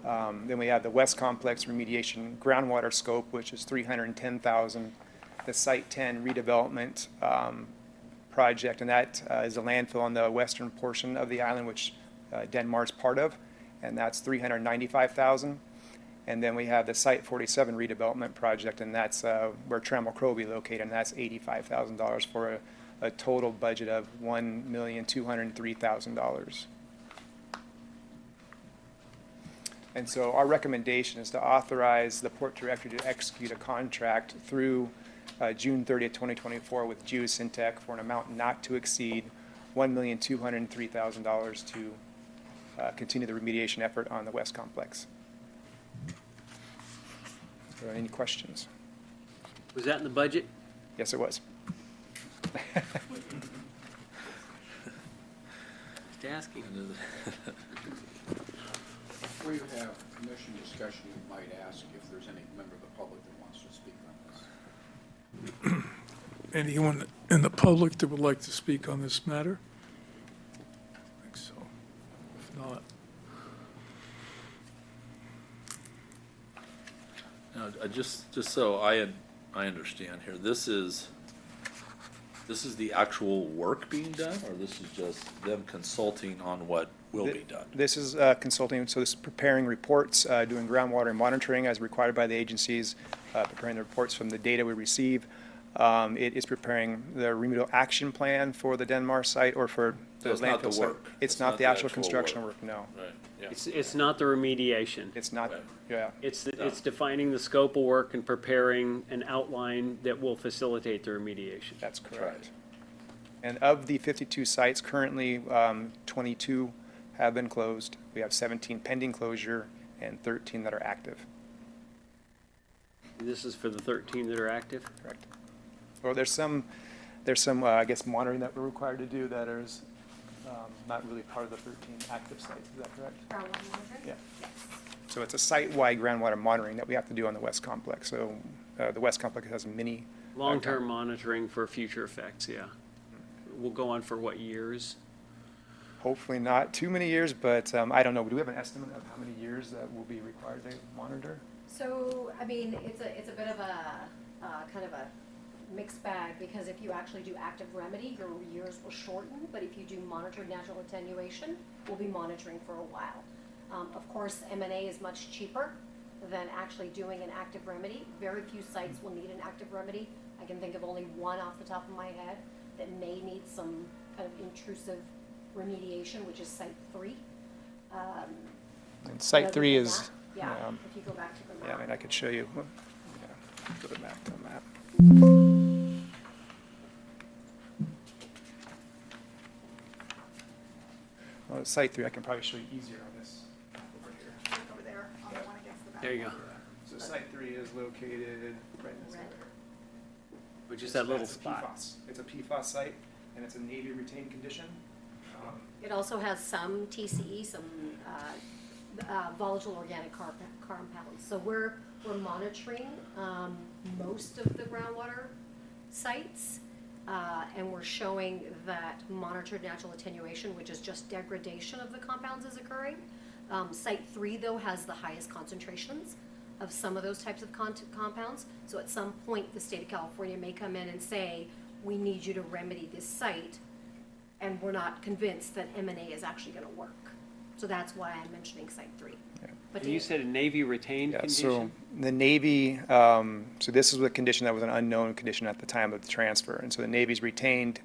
Speaker 13: Then we have the West Complex remediation groundwater scope, which is $310,000. The Site 10 redevelopment project, and that is a landfill on the western portion of the island, which Denmar's part of, and that's $395,000. And then we have the Site 47 redevelopment project, and that's where Trammell Crow will be located, and that's $85,000 for a total budget of $1,203,000. And so our recommendation is to authorize the port director to execute a contract through June 30th, 2024 with Geosyntec for an amount not to exceed $1,203,000 to continue the remediation effort on the West Complex. Are there any questions?
Speaker 8: Was that in the budget?
Speaker 13: Yes, it was.
Speaker 8: Just asking.
Speaker 5: Before you have commission discussion, you might ask if there's any member of the public that wants to speak on this.
Speaker 1: Anyone in the public that would like to speak on this matter? I think so. If not,
Speaker 3: Now, just so I understand here, this is the actual work being done, or this is just them consulting on what will be done?
Speaker 13: This is consulting, so this is preparing reports, doing groundwater monitoring as required by the agencies, preparing the reports from the data we receive. It is preparing the remedial action plan for the Denmar site or for the
Speaker 3: So it's not the
Speaker 13: landfill site.
Speaker 3: work.
Speaker 13: It's not the actual construction work, no.
Speaker 3: Right, yeah.
Speaker 8: It's not the remediation.
Speaker 13: It's not,
Speaker 3: Right.
Speaker 13: yeah.
Speaker 8: It's defining the scope of work and preparing an outline that will facilitate the remediation.
Speaker 13: That's correct. And of the 52 sites, currently 22 have been closed. We have 17 pending closure and 13 that are active.
Speaker 8: This is for the 13 that are active?
Speaker 13: Correct. Or there's some There's some, I guess, monitoring that we're required to do that is not really part of the 13 active sites. Is that correct?
Speaker 12: Groundwater monitoring?
Speaker 13: Yeah.
Speaker 12: Yes.
Speaker 13: So it's a site-wide groundwater monitoring that we have to do on the West Complex. So the West Complex has many.
Speaker 8: Long-term monitoring for future effects, yeah. Will go on for what, years?
Speaker 13: Hopefully not too many years, but I don't know. Do we have an estimate of how many years that will be required to monitor?
Speaker 14: So, I mean, it's a bit of a, kind of a mixed bag, because if you actually do active remedy, your years will shorten, but if you do monitored natural attenuation, we'll be monitoring for a while. Of course, M&A is much cheaper than actually doing an active remedy. Very few sites will need an active remedy. I can think of only one off the top of my head that may need some kind of intrusive remediation, which is Site 3.
Speaker 13: And Site
Speaker 14: Other
Speaker 13: 3
Speaker 14: than
Speaker 13: is.
Speaker 14: that, yeah, if you go back to the map.
Speaker 13: Yeah, I mean, I could show you. Yeah, go back to the map. Well, Site 3, I can probably show you easier on this over here.
Speaker 2: Look over there on the one against the back.
Speaker 8: There you go.
Speaker 13: So Site 3 is located right in this
Speaker 14: Red.
Speaker 13: area.
Speaker 8: Which is that little
Speaker 13: That's a
Speaker 8: spot.
Speaker 13: PFAS. It's a PFAS site, and it's a Navy retained condition.
Speaker 14: It also has some TCE, some volatile organic compounds. So we're monitoring most of the groundwater sites, and we're showing that monitored natural attenuation, which is just degradation of the compounds, is occurring. Site 3, though, has the highest concentrations of some of those types of compounds. So at some point, the state of California may come in and say, we need you to remedy this site, and we're not convinced that M&A is actually gonna work. So that's why I'm mentioning Site 3. But
Speaker 8: And you said a Navy retained
Speaker 13: Yeah, so
Speaker 8: condition?
Speaker 13: the Navy, so this is a condition that was an unknown condition at the time of the transfer. And so the Navy's retained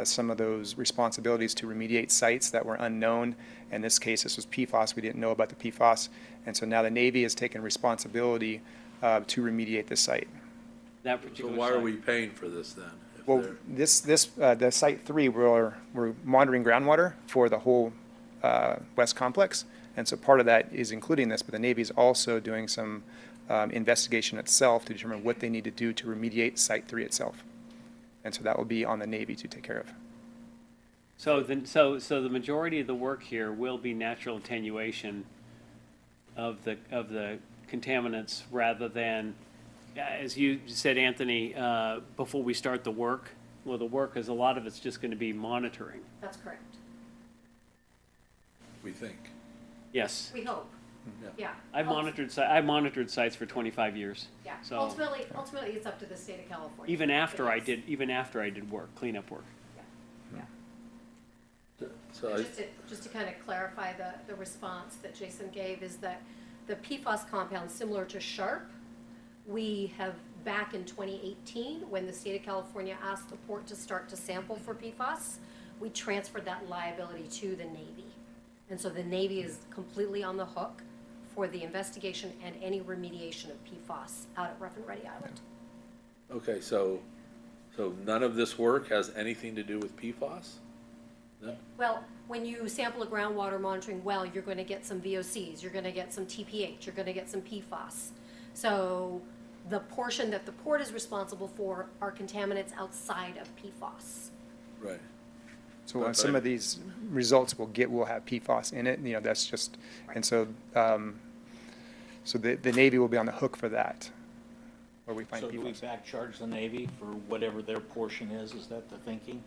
Speaker 13: some of those responsibilities to remediate sites that were unknown. In this case, this was PFAS. We didn't know about the PFAS. And so now the Navy has taken responsibility to remediate the site.
Speaker 8: That
Speaker 3: So
Speaker 8: particular
Speaker 3: why are
Speaker 8: site.
Speaker 3: we paying for this then? If
Speaker 13: Well,
Speaker 3: they're-
Speaker 13: the Site 3, we're monitoring groundwater for the whole West Complex. And so part of that is including this, but the Navy's also doing some investigation itself to determine what they need to do to remediate Site 3 itself. And so that will be on the Navy to take care of.
Speaker 8: So the majority of the work here will be natural attenuation of the contaminants rather than, as you said, Anthony, before we start the work. Well, the work is, a lot of it's just gonna be monitoring.
Speaker 14: That's correct.
Speaker 3: We think.
Speaker 8: Yes.
Speaker 14: We hope.
Speaker 3: Yeah.
Speaker 14: Yeah.
Speaker 8: I've monitored sites for 25 years.
Speaker 14: Yeah,
Speaker 8: So
Speaker 14: ultimately, it's up to the state of California.
Speaker 8: even after I
Speaker 14: It is.
Speaker 8: did work, cleanup work.
Speaker 3: So
Speaker 14: And
Speaker 3: I,
Speaker 14: just to kind of clarify the response that Jason gave is that the PFAS compound, similar to Sharp, we have, back in 2018, when the state of California asked the port to start to sample for PFAS, we transferred that liability to the Navy. And so the Navy is completely on the hook for the investigation and any remediation of PFAS out at Rough and Ready Island.
Speaker 3: okay, so none of this work has anything to do with PFAS? No?
Speaker 14: Well, when you sample a groundwater monitoring well, you're going to get some VOCs, you're going to get some TPH, you're going to get some PFAS. So the portion that the port is responsible for are contaminants outside of PFAS.
Speaker 3: Right.
Speaker 13: So
Speaker 3: But-
Speaker 13: on some of these results we'll get will have PFAS in it, you know, that's just, and so, so the Navy will be on the hook for that, where we find
Speaker 10: So do we
Speaker 13: PFAS.
Speaker 10: back charge the Navy for whatever their portion is that the thinking?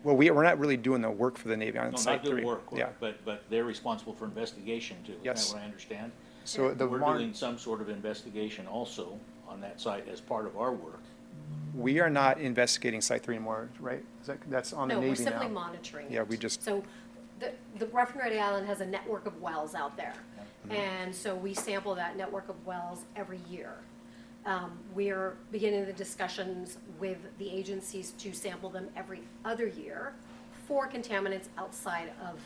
Speaker 13: Well, we're not really doing the work for the Navy on
Speaker 10: No,
Speaker 13: Site
Speaker 10: not
Speaker 13: 3.
Speaker 10: doing work,
Speaker 13: Yeah,
Speaker 10: but they're responsible for investigation too, is
Speaker 13: Yes.
Speaker 10: that what I understand?
Speaker 13: so the,
Speaker 10: We're doing some sort of investigation also on that site as part of our work.
Speaker 13: we are not investigating Site 3 anymore, right? That's on the
Speaker 14: No,
Speaker 13: Navy
Speaker 14: we're
Speaker 13: now?
Speaker 14: simply monitoring
Speaker 13: Yeah,
Speaker 14: it.
Speaker 13: we just,
Speaker 14: So the Rough and Ready Island has a network of wells out there. And so we sample that network of wells every year. We're beginning the discussions with the agencies to sample them every other year for contaminants outside of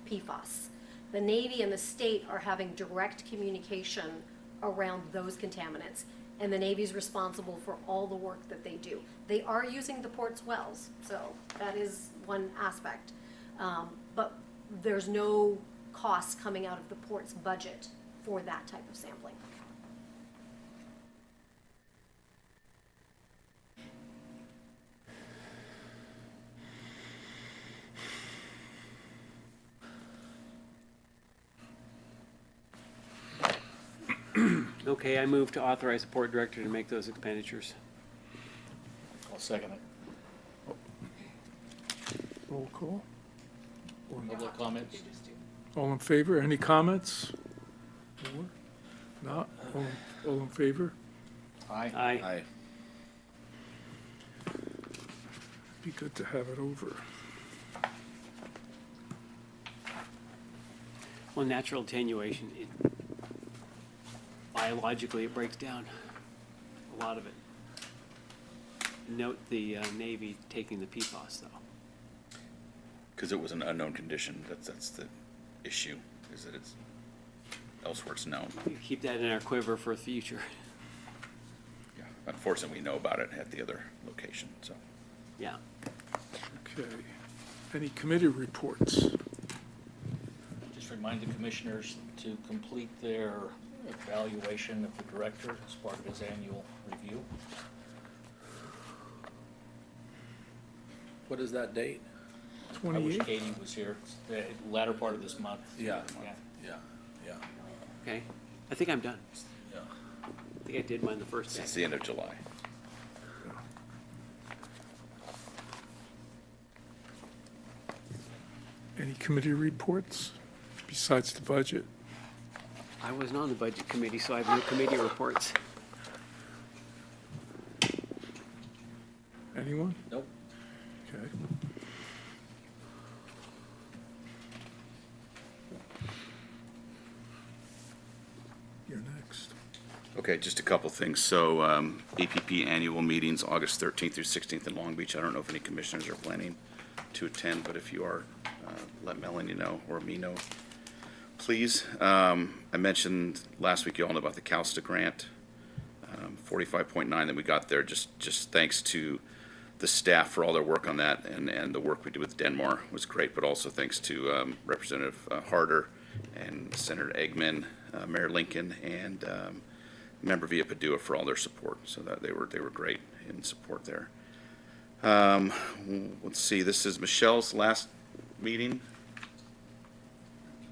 Speaker 14: PFAS. The Navy and the state are having direct communication around those contaminants, and the Navy's responsible for all the work that they do. They are using the port's wells, so that is one aspect. But there's no costs coming out of the port's budget for that type of sampling.
Speaker 8: Okay, I move to authorize the port director to make those expenditures.
Speaker 10: I'll second it.
Speaker 1: Roll call.
Speaker 10: Public comments?
Speaker 1: All in favor? Any comments? More? Not? All in favor?
Speaker 10: Aye.
Speaker 8: Aye.
Speaker 3: Aye.
Speaker 1: Be good to have it over.
Speaker 8: Well, natural attenuation, biologically, it breaks down, a lot of it. Note the Navy taking the PFAS, though.
Speaker 4: Because it was an unknown condition, that's the issue, is that it's, elsewhere it's known.
Speaker 8: We keep that in our quiver for the future.
Speaker 4: Yeah, unfortunately, we know about it at the other location, so.
Speaker 8: Yeah.
Speaker 1: Okay. Any committee reports?
Speaker 10: Just remind the commissioners to complete their evaluation of the director as part of his annual review.
Speaker 3: What is that date?
Speaker 10: I wish
Speaker 1: 28?
Speaker 10: Katie was here, it's the latter part of this month.
Speaker 3: Yeah.
Speaker 10: Yeah.
Speaker 3: Yeah.
Speaker 8: Okay, I think I'm done.
Speaker 3: Yeah.
Speaker 8: I think I did mine the first day.
Speaker 4: It's the end of July.
Speaker 1: Any committee reports besides the budget?
Speaker 8: I wasn't on the budget committee, so I have no committee reports.
Speaker 1: Anyone?
Speaker 3: Nope.
Speaker 1: Okay. You're next.
Speaker 4: Okay, just a couple things. So, APP annual meetings, August 13th through 16th in Long Beach. I don't know if any commissioners are planning to attend, but if you are, let Melanie know or me know, please. I mentioned last week, you all know about the CalSTA grant, 45.9 that we got there, just thanks to the staff for all their work on that, and the work we did with Denmark was great, but also thanks to Representative Harder and Senator Eggman, Mayor Lincoln, and Member Villa Padua for all their support. So that they were great in support there. Let's see, this is Michelle's last meeting.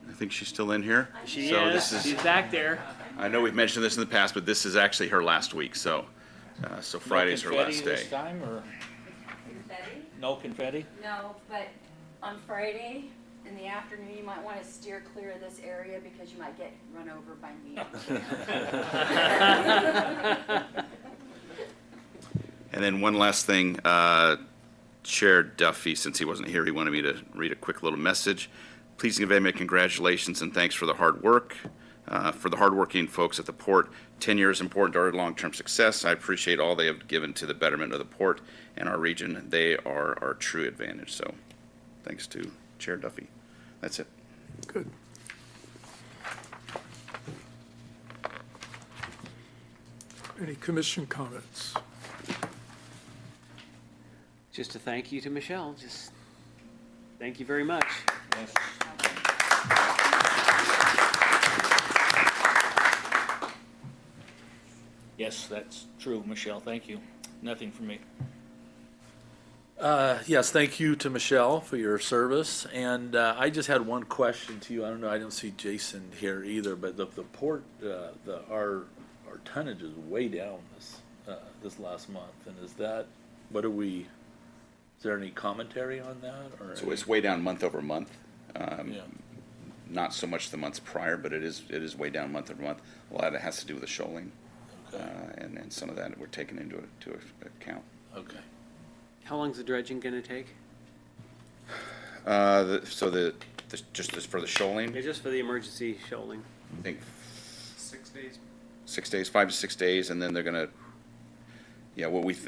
Speaker 4: I think she's still in here.
Speaker 8: She
Speaker 4: So
Speaker 8: is,
Speaker 4: this
Speaker 8: she's back there.
Speaker 4: I know we've mentioned this in the past, but this is actually her last week, so Friday's her last
Speaker 10: No confetti
Speaker 4: day.
Speaker 10: this time, or
Speaker 12: Confetti?
Speaker 10: no confetti?
Speaker 12: No, but on Friday in the afternoon, you might want to steer clear of this area because you might get run over by me.
Speaker 4: And then one last thing, Chair Duffy, since he wasn't here, he wanted me to read a quick little message. Please give Amy congratulations and thanks for the hard work. For the hardworking folks at the port, tenure is important to our long-term success. I appreciate all they have given to the betterment of the port and our region. They are our true advantage. So thanks to Chair Duffy. That's it.
Speaker 1: Good. Any commission comments?
Speaker 8: Just a thank you to Michelle, just thank you very much.
Speaker 10: Yes. Yes, that's true, Michelle, thank you. Nothing from me.
Speaker 3: Yes, thank you to Michelle for your service, and I just had one question to you. I don't know, I don't see Jason here either, but the port, our tonnage is way down this last month, and is that, is there any commentary on that, or?
Speaker 4: So it's way down month over month.
Speaker 3: Yeah.
Speaker 4: Not so much the months prior, but it is way down month over month. A lot of it has to do with the shoaling,
Speaker 3: Okay.
Speaker 4: and some of that we're taking into account.
Speaker 3: Okay.
Speaker 8: How long's the dredging gonna take?
Speaker 4: Just for the shoaling,
Speaker 8: Yeah, just for the emergency shoaling.
Speaker 4: I think
Speaker 13: 6 days.
Speaker 4: 6 days, 5 to 6 days, and then they're gonna,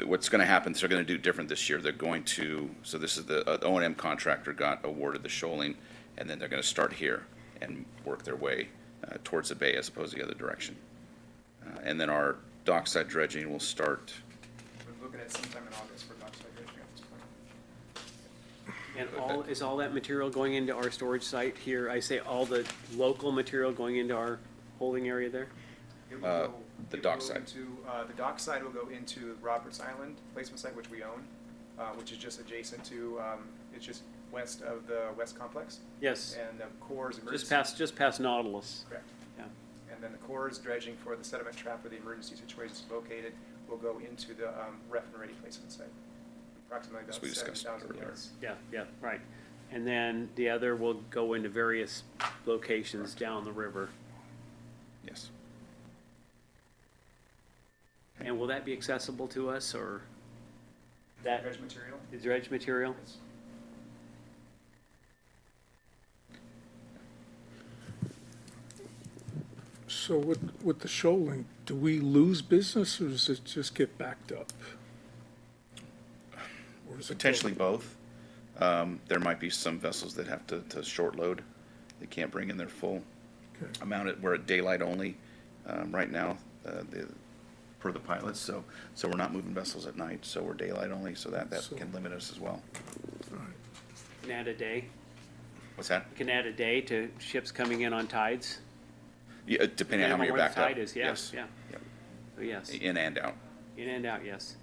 Speaker 4: what's gonna happen, they're gonna do different this year. They're going to, so this is the O&M contractor got awarded the shoaling, and then they're gonna start here and work their way towards the bay as opposed to the other direction. And then our dockside dredging will start,
Speaker 13: We're looking at sometime in August for dockside dredging at this point.
Speaker 8: And is all that material going into our storage site here? I say all the local material going into our holding area there?
Speaker 13: It will go-
Speaker 4: the
Speaker 13: it will go
Speaker 4: dockside.
Speaker 13: into, the dockside will go into Roberts Island placement site, which we own, which is just adjacent to, it's just west of the West Complex.
Speaker 8: Yes,
Speaker 13: And the Corps' emergency.
Speaker 8: just past Nautilus.
Speaker 13: Correct.
Speaker 8: Yeah.
Speaker 13: And and then the Corps' dredging for the sediment trap where the emergency situation is located will go into the ref and ready placement site. Approximately about
Speaker 4: As we discussed
Speaker 13: 7,000
Speaker 4: earlier.
Speaker 13: yards.
Speaker 8: Yeah, right. And then the other will go into various locations down the river.
Speaker 4: Yes.
Speaker 8: And will that be accessible to us, or that
Speaker 13: Dredge material?
Speaker 8: the dredge material?
Speaker 13: Yes.
Speaker 1: So with the shoaling, do we lose business or does it just get backed up? Or is it
Speaker 4: Potentially both. There might be some vessels that have to short load. They can't bring in their full
Speaker 1: Okay.
Speaker 4: amount. We're at daylight only right now, per the pilots. So we're not moving vessels at night. So we're daylight only. So that
Speaker 1: So-
Speaker 4: can limit us as well.
Speaker 1: All right.
Speaker 8: Can add a day?
Speaker 4: What's that?
Speaker 8: Can add a day to ships coming in on tides?
Speaker 4: Yeah, depending on how many you're
Speaker 8: where the
Speaker 4: backed up.
Speaker 8: tide is, yeah,
Speaker 4: Yes.
Speaker 8: yeah.
Speaker 4: Yep.
Speaker 8: So yes,
Speaker 4: In and out.
Speaker 8: in and out, yes.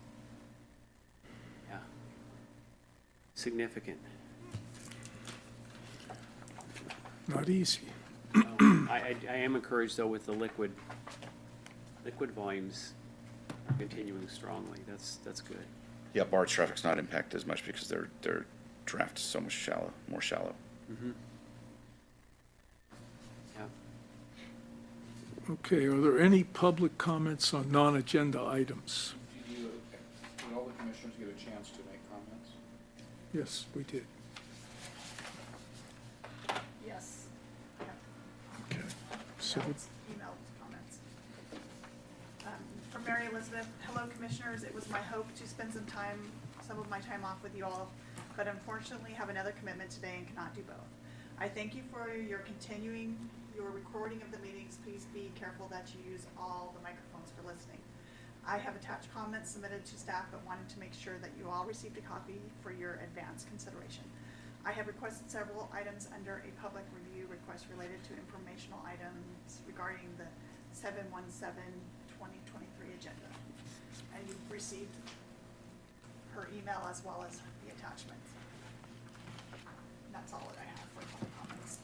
Speaker 8: Yeah. Significant.
Speaker 1: Not easy.
Speaker 8: I am encouraged though with the liquid volumes continuing strongly. That's good.
Speaker 4: Yeah, barge traffic's not impacted as much because their draft is so much more shallow.
Speaker 8: Mm-hmm. Yeah.
Speaker 1: Okay, are there any public comments on non-agenda items?
Speaker 5: Did all the commissioners get a chance to make comments?
Speaker 1: Yes, we did.
Speaker 2: Yes.
Speaker 1: Okay. So,
Speaker 2: Emailed comments. From Mary Elizabeth, hello Commissioners, it was my hope to spend some of my time off with you all, but unfortunately have another commitment today and cannot do both. I thank you for your recording of the meetings. Please be careful that you use all the microphones for listening. I have attached comments submitted to staff, but wanted to make sure that you all received a copy for your advanced consideration. I have requested several items under a public review request related to informational items regarding the 7/17/2023 agenda. And you've received her email as well as the attachments. And that's all that I have for public comments.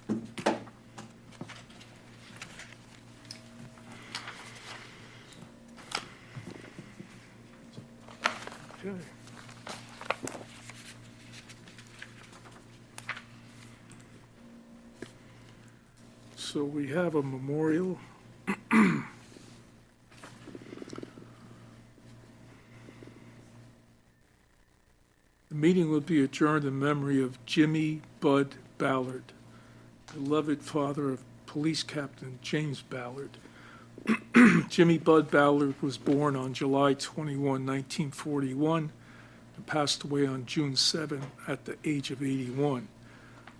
Speaker 1: okay. So we have a memorial. The meeting will be adjourned in memory of Jimmy Bud Ballard, beloved father of Police Captain James Ballard. Jimmy Bud Ballard was born on July 21, 1941, and passed away on June 7 at the age of 81.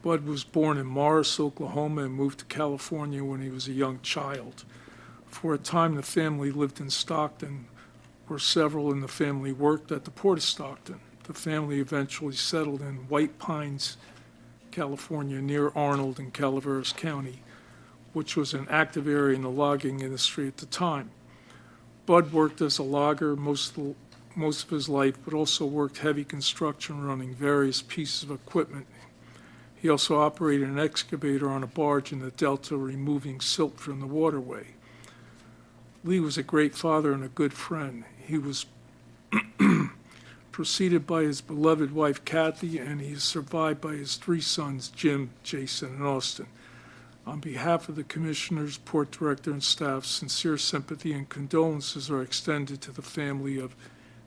Speaker 1: Bud was born in Morris, Oklahoma, and moved to California when he was a young child. For a time, the family lived in Stockton, where several in the family worked at the Port of Stockton. The family eventually settled in White Pines, California, near Arnold in Calaveras County, which was an active area in the logging industry at the time. Bud worked as a logger most of his life, but also worked heavy construction running various pieces of equipment. He also operated an excavator on a barge in the Delta, removing silt from the waterway. Lee was a great father and a good friend. He was preceded by his beloved wife Kathy, and he is survived by his three sons, Jim, Jason, and Austin. On behalf of the Commissioners, Port Director, and staff, sincere sympathy and condolences are extended to the family of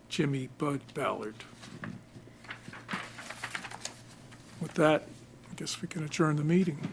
Speaker 1: Jimmy Bud Ballard. With that, I guess we can adjourn the meeting.